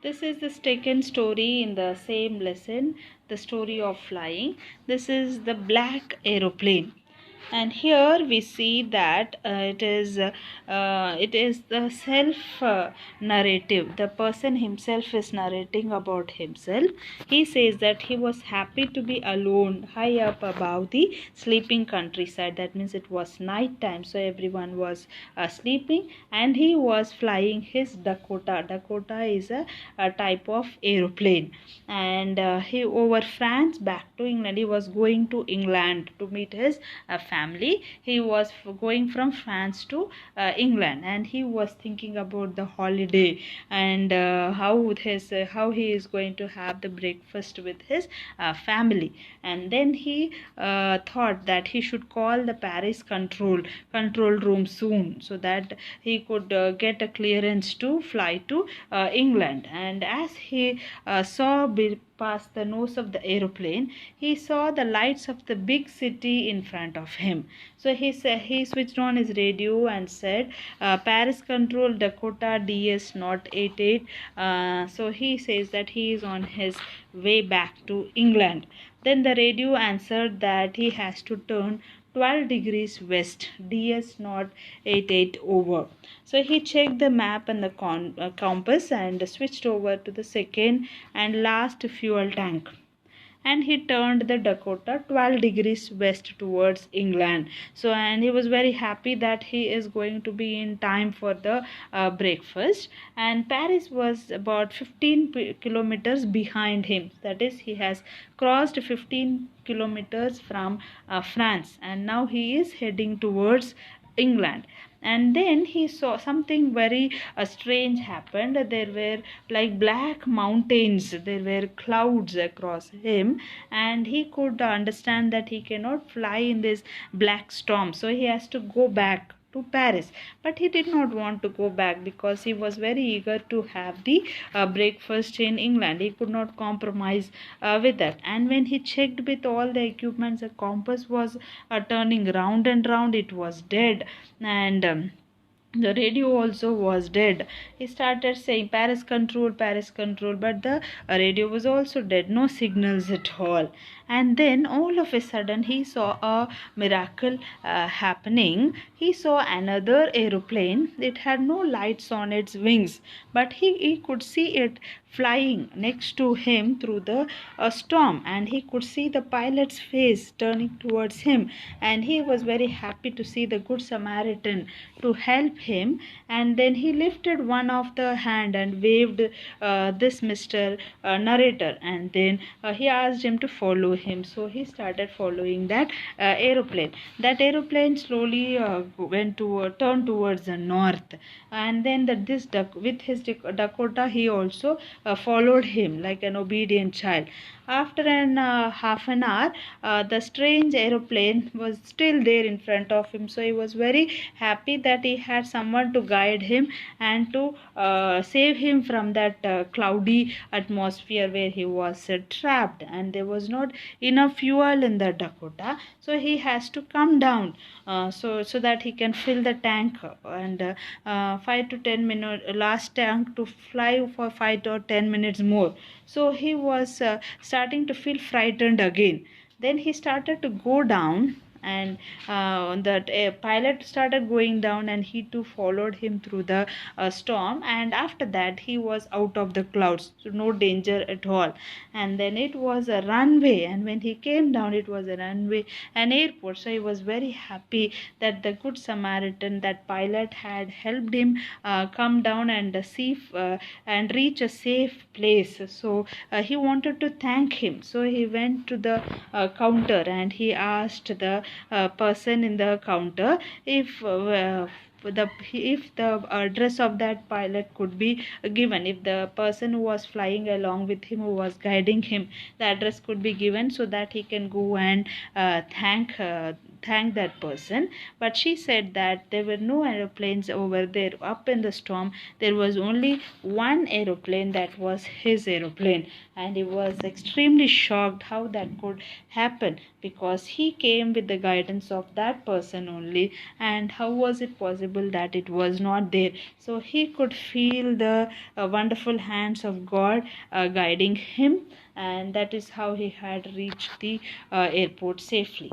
This is the second story in the same lesson, the story of flying. This is the Black Aeroplane. And here we see that it is the self narrative. The person himself is narrating about himself. He says that he was happy to be alone high up above the sleeping countryside. That means it was night time, so everyone was sleeping, and he was flying his Dakota. Dakota is a type of aeroplane, and he over France back to England. He was going to England to meet his family. He was going from France to England, and he was thinking about the holiday and how he is going to have the breakfast with his family. And then he thought that he should call the Paris control room soon, so that he could get a clearance to fly to England. And as he saw past the nose of the aeroplane, he saw the lights of the big city in front of him. So he switched on his radio and said, Paris control Dakota DS not 88. So he says that he is on his way back to England. Then the radio answered that he has to turn 12 degrees west, DS not 88 over. So he checked the map and the compass and switched over to the second and last fuel tank, and he turned the Dakota 12 degrees west towards England. So, and he was very happy that he is going to be in time for the breakfast. And Paris was about 15 kilometers behind him. That is, he has crossed 15 kilometers from France, and now he is heading towards England. And then he saw something very strange happened. There were like black mountains, there were clouds across him, and he could understand that he cannot fly in this black storm, so he has to go back to Paris. But he did not want to go back because he was very eager to have the breakfast in England. He could not compromise with that. And when he checked with all the equipments, the compass was turning round and round. It was dead, and the radio also was dead. He started saying Paris control, but the radio was also dead, no signals at all. And then all of a sudden he saw a miracle happening. He saw another aeroplane. It had no lights on its wings, but he could see it flying next to him through the storm, and he could see the pilot's face turning towards him, and he was very happy to see the good Samaritan to help him. And then he lifted one of the hand and waved this Mr. Narrator, and then he asked him to follow him. So he started following that aeroplane. That aeroplane slowly turned towards the north, and then with his Dakota, he also followed him like an obedient child. After half an hour, the strange aeroplane was still there in front of him, so he was very happy that he had someone to guide him and to save him from that cloudy atmosphere where he was trapped, and there was not enough fuel in the Dakota, so he has to come down so that he can fill the tank, and 5 to 10 minutes last tank to fly for 5 or 10 minutes more. So he was starting to feel frightened again. Then he started to go down, and that pilot started going down, and he too followed him through the storm. And after that he was out of the clouds, so no danger at all. And then it was a runway, and when he came down, it was a runway, an airport. So he was very happy that the good Samaritan, that pilot, had helped him come down and and reach a safe place. So he wanted to thank him, so he went to the counter, and he asked the person in the counter if the address of that pilot could be given, if the person who was flying along with him, who was guiding him, the address could be given, so that he can go and thank thank that person. But she said that there were no aeroplanes over there up in the storm. There was only one aeroplane, that was his aeroplane. And he was extremely shocked how that could happen, because he came with the guidance of that person only, and how was it possible that it was not there? So he could feel the wonderful hands of God guiding him, and that is how he had reached the airport safely.